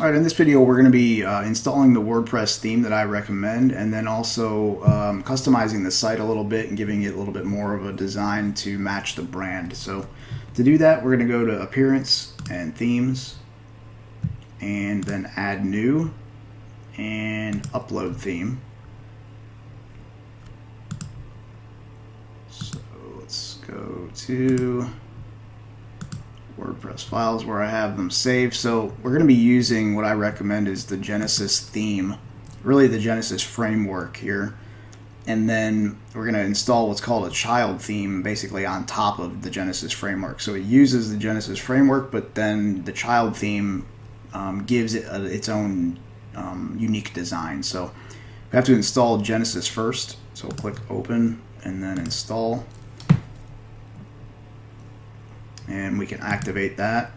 Alright, in this video we're going to be installing the WordPress theme that I recommend, and then also customizing the site a little bit and giving it a little bit more of a design to match the brand. So to do that, we're going to go to Appearance and Themes, and then Add New and Upload Theme. So let's go to WordPress files where I have them saved. So we're going to be using what I recommend is the Genesis theme, really the Genesis framework here. And then we're going to install what's called a child theme basically on top of the Genesis framework. So it uses the Genesis framework, but then the child theme gives it its own unique design. So we have to install Genesis first. So we'll click Open and then Install. And we can activate that,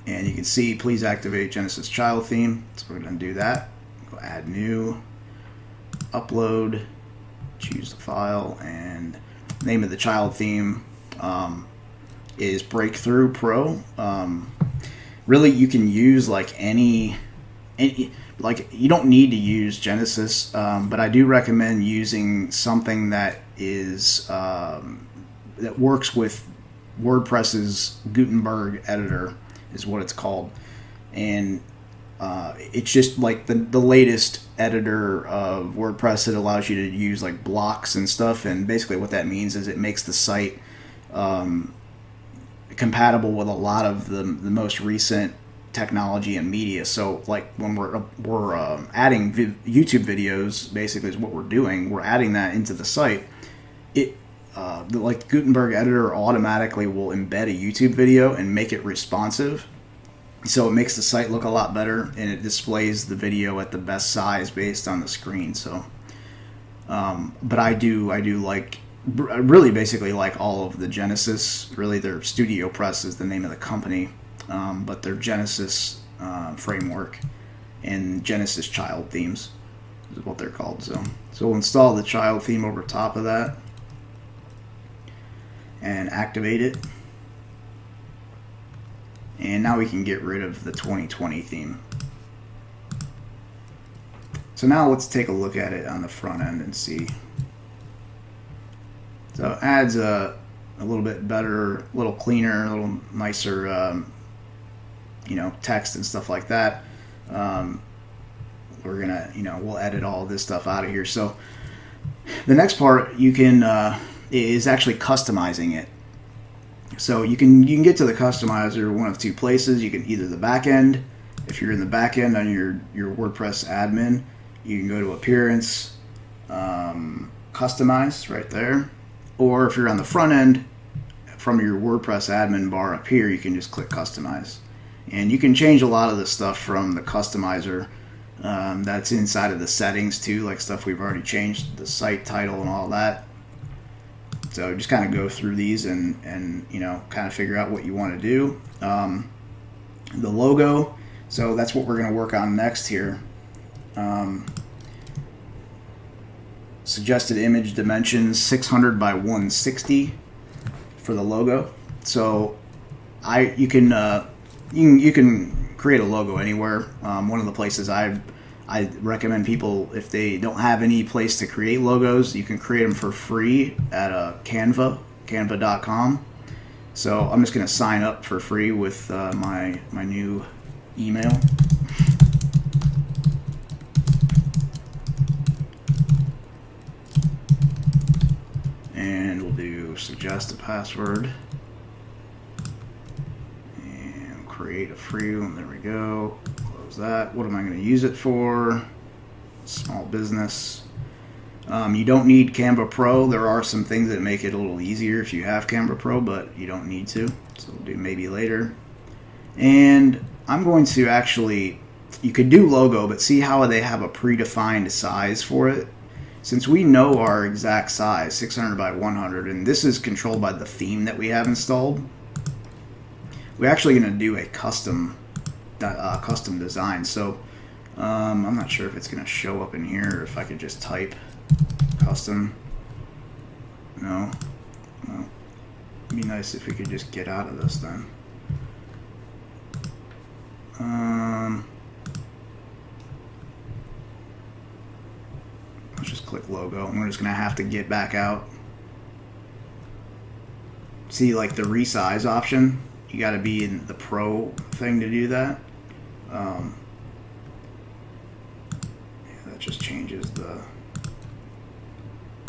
and you can see please activate Genesis child theme. So we're going to do that. Go Add New, Upload, choose the file, and the name of the child theme is Breakthrough Pro. Really, you can use like any like you don't need to use Genesis, but I do recommend using something that is that works with WordPress's Gutenberg editor is what it's called, and it's just like the latest editor of WordPress. It allows you to use like blocks and stuff, and basically what that means is it makes the site compatible with a lot of the most recent technology and media. So like when we're adding YouTube videos, basically is what we're doing. We're adding that into the site. Like the Gutenberg editor automatically will embed a YouTube video and make it responsive, so it makes the site look a lot better, and it displays the video at the best size based on the screen. So but I do like really basically like all of the Genesis. Really, their Studio Press is the name of the company, but their Genesis framework and Genesis child themes is what they're called. So we'll install the child theme over top of that and activate it, and now we can get rid of the 2020 theme. So now let's take a look at it on the front end and see. So it adds a little bit better, a little cleaner, a little nicer text and stuff like that. We're gonna we'll edit all this stuff out of here. So the next part you can is actually customizing it. So you can get to the customizer one of two places. You can either the back end. If you're in the back end on your WordPress admin, you can go to Appearance, Customize right there. Or if you're on the front end from your WordPress admin bar up here, you can just click Customize, and you can change a lot of the stuff from the customizer. That's inside of the settings too, like stuff we've already changed, the site title and all that. So just kind of go through these and kind of figure out what you want to do. The logo, so that's what we're going to work on next here. Suggested image dimensions 600 by 160 for the logo. So you can create a logo anywhere. One of the places I recommend people, if they don't have any place to create logos, you can create them for free at Canva, canva.com. So I'm just going to sign up for free with my new email. And we'll do suggest a password and create a free one. There we go. That. What am I going to use it for? Small business. You don't need Canva Pro. There are some things that make it a little easier if you have Canva Pro, but you don't need to. So we'll do maybe later. And I'm going to actually, you could do logo, but see how they have a predefined size for it. Since we know our exact size, 600 by 100, and this is controlled by the theme that we have installed, we're actually going to do a custom design. So I'm not sure if it's going to show up in here or if I could just type custom. No. Well, it'd be nice if we could just get out of this then. logo. And we're just going to have to get back out. See, like the resize option, you got to be in the Pro thing to do that. Yeah, that just changes the...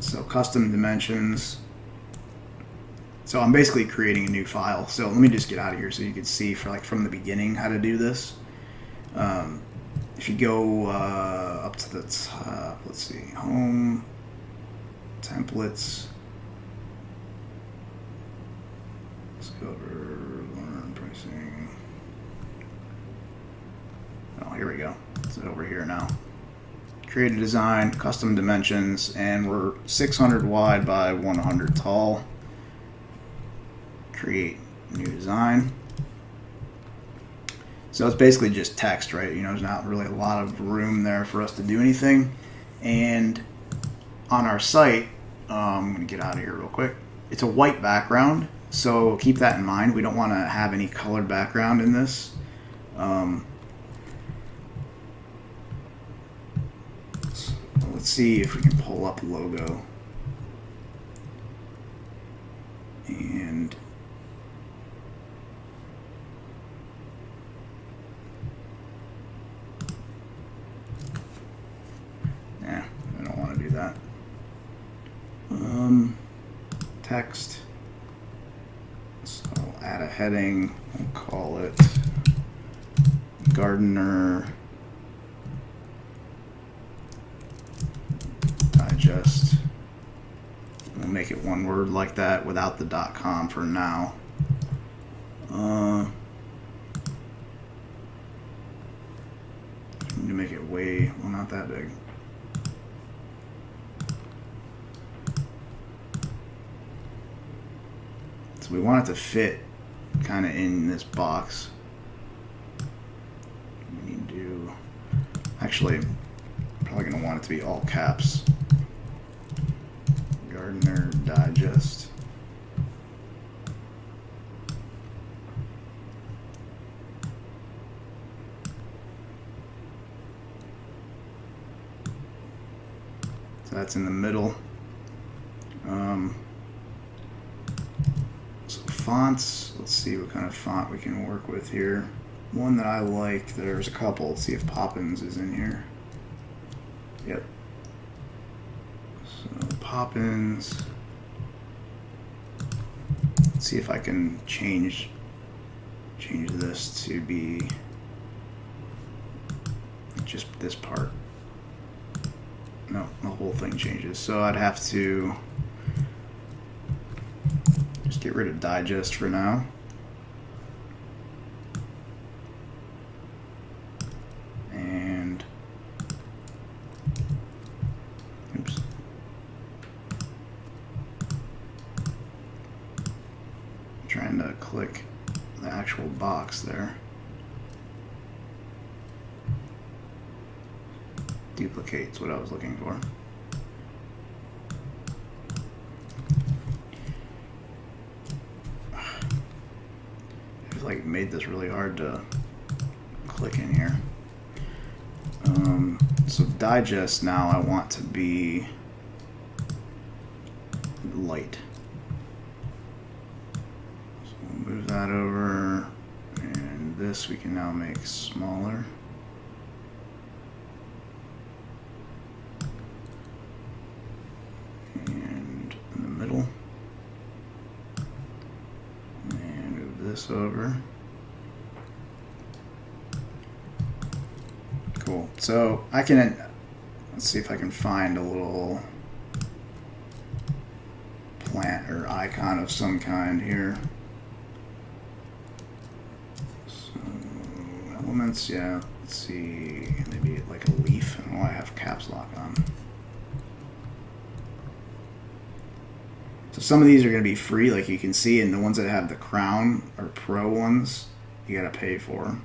So custom dimensions. So I'm basically creating a new file. So let me just get out of here so you can see for like from the beginning how to do this. If you go up to the top, let's see, home, templates. Let's go over learn pricing. Oh, here we go. It's over here now. Create a design, custom dimensions, and we're 600 wide by 100 tall. Create new design. So it's basically just text, right? You know, there's not really a lot of room there for us to do anything. And on our site, I'm going to get out of here real quick. It's a white background, so keep that in mind. We don't want to have any colored background in this. So let's see if we can pull up a logo. And yeah, I don't want to do that. Text. So I'll add a heading. We'll call it Gardener Digest. We'll make it one word like that without the .com for now. Need to make it way, well, not that big. So we want it to fit kind of in this box. We need to, actually, probably going to want it to be all caps. Gardener Digest. So that's in the middle. So fonts, let's see what kind of font we can work with here. One that I like, there's a couple. Let's see if Poppins is in here. Yep. So Poppins. Let's see if I can change this to be just this part. No, the whole thing changes. So I'd have to just get rid of digest for now. And oops. I'm trying to click the actual box there. Duplicate's what I was looking for. I've like made this really hard to click in here. So digest now I want to be light. So we'll move that over, and this we can now make smaller. Over. Cool. So I can, let's see if I can find a little plant or icon of some kind here. So elements, yeah. Let's see, maybe like a leaf. Oh, I have caps lock on. So some of these are going to be free, like you can see, and the ones that have the crown or pro ones, you got to pay for.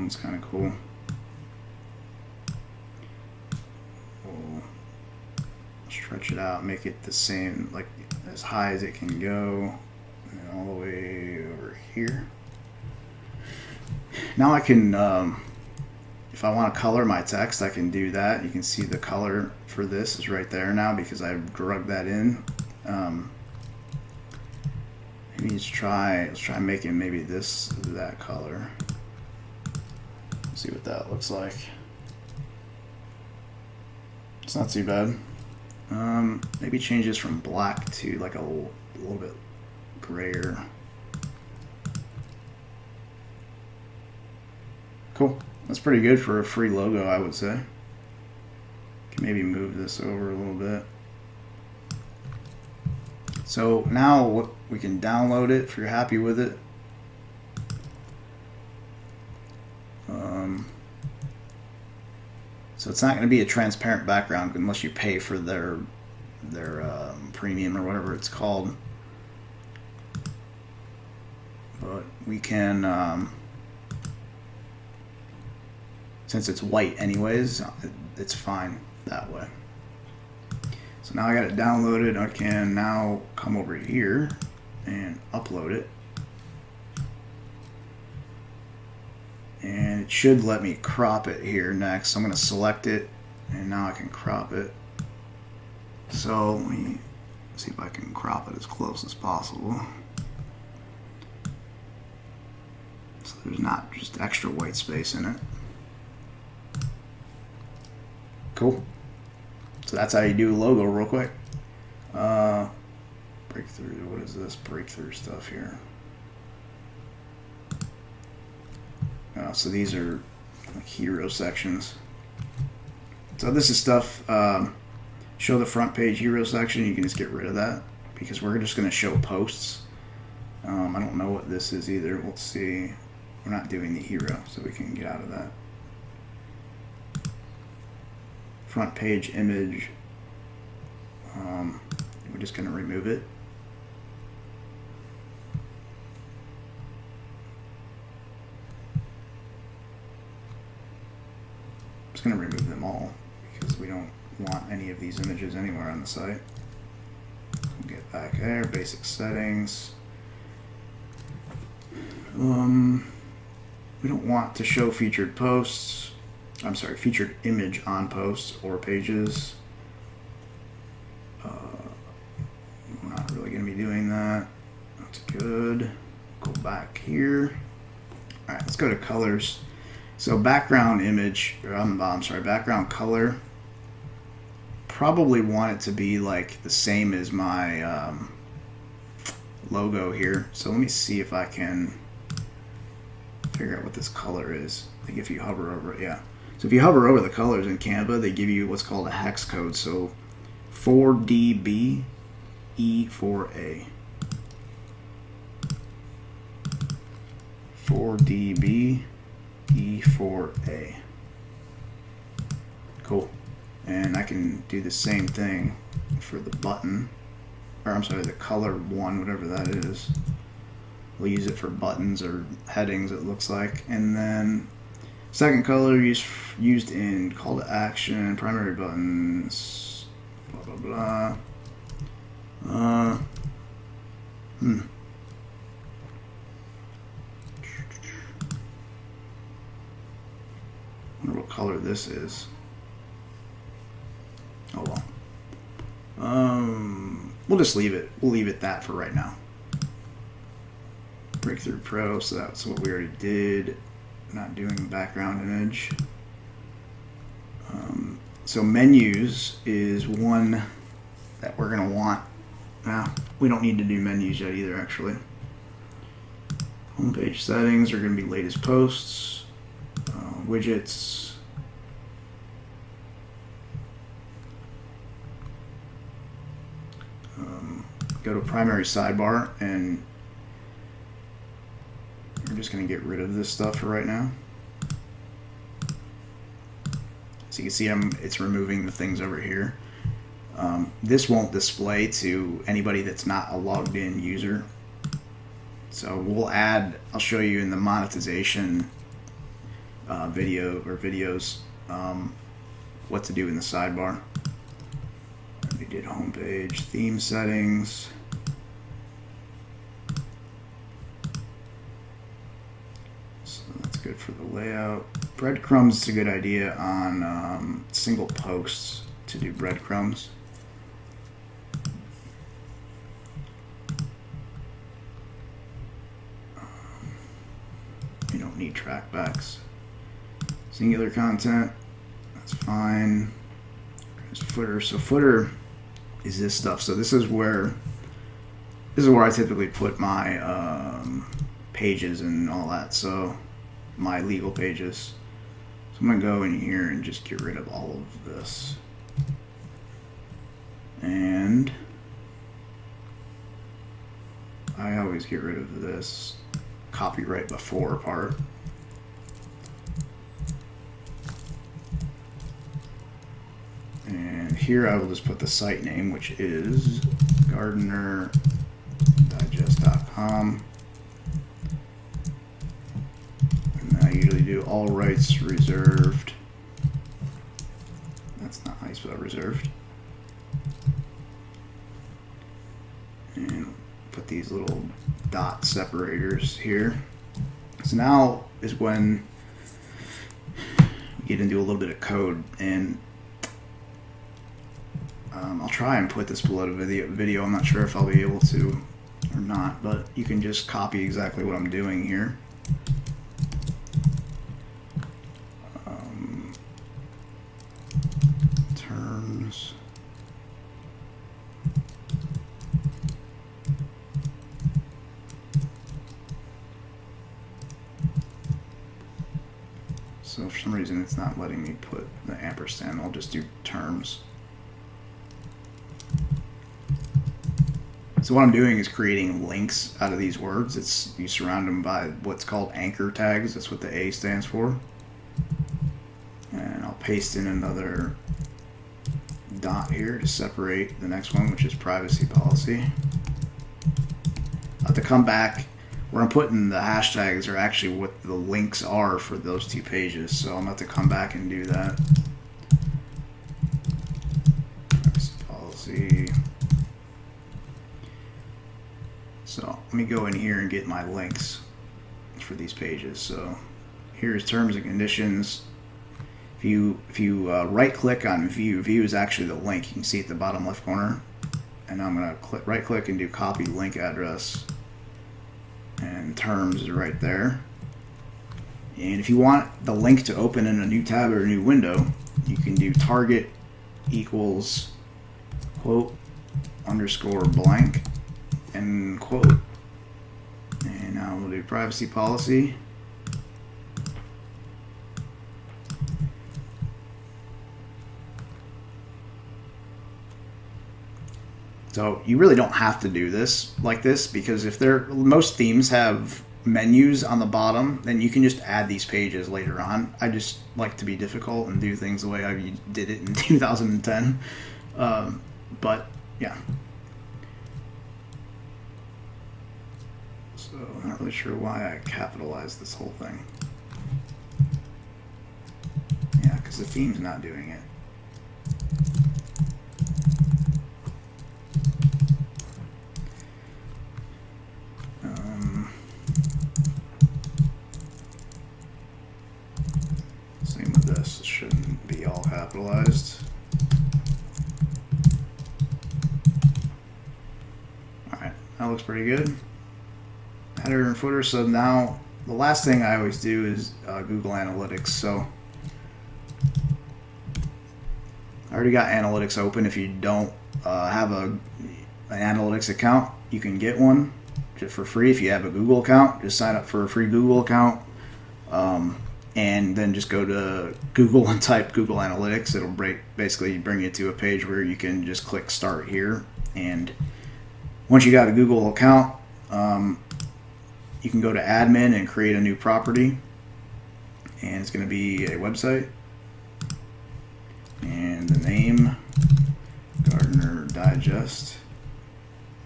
one's kind of cool. We'll stretch it out, make it the same, like as high as it can go, and all the way over here. Now I can, if I want to color my text, I can do that. You can see the color for this is right there now because I've drugged that in. Maybe let's try making maybe that color. See what that looks like. It's not too bad. Maybe change this from black to like a little bit grayer. Cool. That's pretty good for a free logo, I would say. Can maybe move this over a little bit. So now we can download it if you're happy with it. So it's not going to be a transparent background unless you pay for their premium or whatever it's called. But we can, since it's white anyways, it's fine that way. So now I got it downloaded. I can now come over here and upload it. And it should let me crop it here next. So I'm going to select it, and now I can crop it. So let me see if I can crop it as close as possible. So there's not just extra white space in it. Cool. So that's how you do a logo real quick. Breakthrough, what is this breakthrough stuff here? So these are like hero sections. So this is stuff, show the front page hero section, you can just get rid of that because we're just going to show posts. I don't know what this is either. Let's see. We're not doing the hero, so we can get out of that. Front page image, we're just going to remove it. I'm just going to remove them all because we don't want any of these images anywhere on the site. We'll get back there, basic settings. We don't want to show featured posts. I'm sorry, featured image on posts or pages. We're not really going to be doing that. That's good. Go back here. All right, let's go to colors. So background image, I'm sorry, background color. Probably want it to be like the same as my logo here. So let me see if I can figure out what this color is. I think if you hover over it, yeah. So if you hover over the colors in Canva, they give you what's called a hex code. So 4DB E4A. 4DB E4A. Cool. And I can do the same thing for the button, or I'm sorry, the color one, whatever that is. We'll use it for buttons or headings, it looks like. And then second color used in call to action, primary buttons, blah blah blah. I wonder what color this is. Oh well. We'll just leave it. We'll leave it that for right now. Breakthrough Pro, so that's what we already did. Not doing background image. So menus is one that we're gonna want. Now we don't need to do menus yet either, actually. Homepage settings are gonna be latest posts. Widgets. Go to primary sidebar, and we're just going to get rid of this stuff for right now. So you can see it's removing the things over here. This won't display to anybody that's not a logged in user. So we'll add, I'll show you in the monetization videos, what to do in the sidebar. We did homepage, theme settings. So that's good for the layout. Breadcrumbs is a good idea on single posts to do breadcrumbs. You don't need trackbacks. Singular content, that's fine. There's footer. So footer is this stuff. So this is where I typically put my pages and all that. So my legal pages. So I'm gonna go in here and just get rid of all of this. And I always get rid of this copyright before part. And here I will just put the site name, which is gardenerdigest.com. And I usually do all rights reserved. That's not how you spell reserved. And put these little dot separators here. So now is when we get into a little bit of code, and I'll try and put this below the video. I'm not sure if I'll be able to or not, but you can just copy exactly what I'm doing here. Terms. So for some reason it's not letting me put the ampersand. I'll just do terms. So what I'm doing is creating links out of these words. You surround them by what's called anchor tags. That's what the A stands for. And I'll paste in another dot here to separate the next one, which is privacy policy. I'll have to come back. Where I'm putting the hashtags are actually what the links are for those two pages. So I'm going to have to come back and do that. Privacy policy. So let me go in here and get my links for these pages. So here's terms and conditions. If you right click on view is actually the link. You can see at the bottom left corner. And I'm going to right click and do copy link address. And terms is right there. And if you want the link to open in a new tab or a new window, you can do target equals quote underscore blank and quote. And now we'll do privacy policy. So you really don't have to do this like this, because if most themes have menus on the bottom, then you can just add these pages later on. I just like to be difficult and do things the way I did it in 2010. But yeah. So I'm not really sure why I capitalized this whole thing. Yeah, because the theme's not doing it. Same with this. It shouldn't be all capitalized. Alright, that looks pretty good. Header and footer. So now the last thing I always do is Google Analytics. So I already got Analytics open. If you don't have an Analytics account, you can get one just for free. If you have a Google account, just sign up for a free Google account, and then just go to Google and type Google Analytics. It'll basically bring you to a page where you can just click Start here. And once you got a Google account, you can go to Admin and create a new property, and it's going to be a website, and the name Gardener Digest.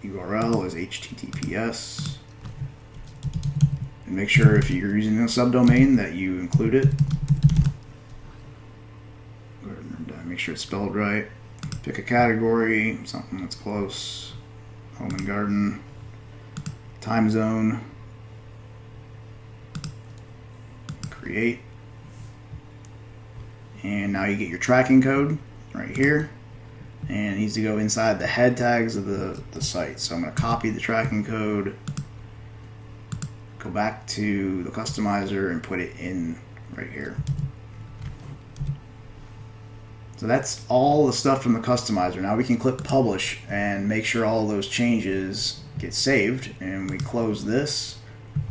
URL is HTTPS. And make sure if you're using a subdomain that you include it. make sure it's spelled right. Pick a category, something that's close. Home and garden. Time zone. Create. And now you get your tracking code right here. And it needs to go inside the head tags of the site. So I'm going to copy the tracking code, go back to the customizer and put it in right here. So that's all the stuff from the customizer. Now we can click publish and make sure all those changes get saved, and we close this.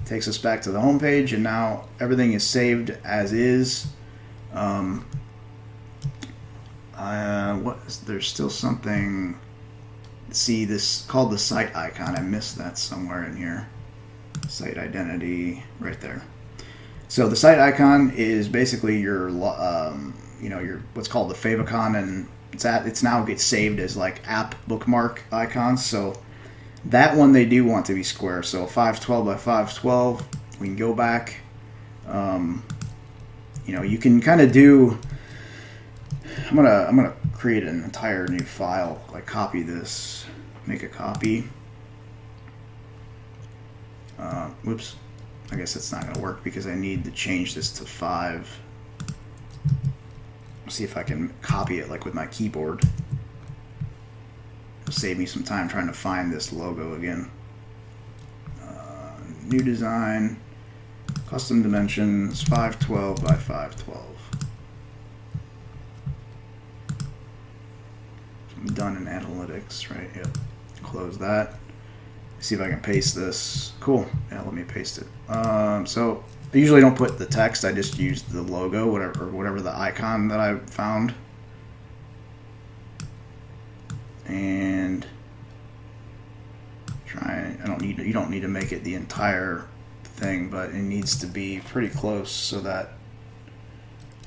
Takes us back to the home page, and now everything is saved as is. There's still something. See, this called the site icon. I missed that somewhere in here. Site identity right there. So the site icon is basically your your what's called the favicon, and it's now gets saved as like app bookmark icons. So that one they do want to be square. So 512 by 512. We can go back. You can kind of do. I'm gonna create an entire new file. Like copy this, make a copy. Whoops. I guess that's not gonna work because I need to change this to 5. See if I can copy it like with my keyboard. It'll save me some time trying to find this logo again. New design, custom dimensions, 512 by 512. I'm done in analytics, right? Yep. Close that. See if I can paste this. Cool. Yeah, let me paste it. So I usually don't put the text. I just use the logo, whatever the icon that I found. And you don't need to make it the entire thing, but it needs to be pretty close so that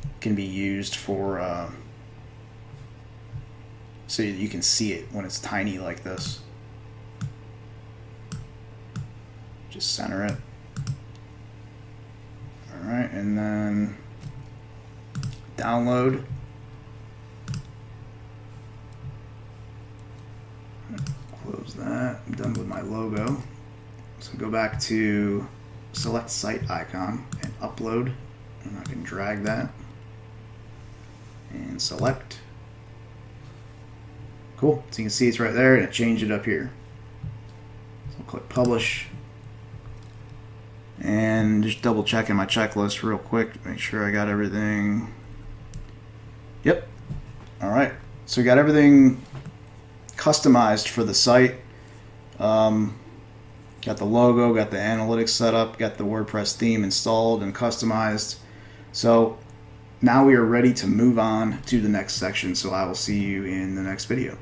it can be used for so you can see it when it's tiny like this. Just center it. Alright, and then download. Close that. I'm done with my logo. So go back to select site icon and upload. And I can drag that and select. Cool. So you can see it's right there, and it changed it up here. So I'll click publish. And just double checking my checklist real quick to make sure I got everything. Yep. All right. So we got everything customized for the site. Got the logo, got the analytics set up, got the WordPress theme installed and customized. So now we are ready to move on to the next section. So I will see you in the next video.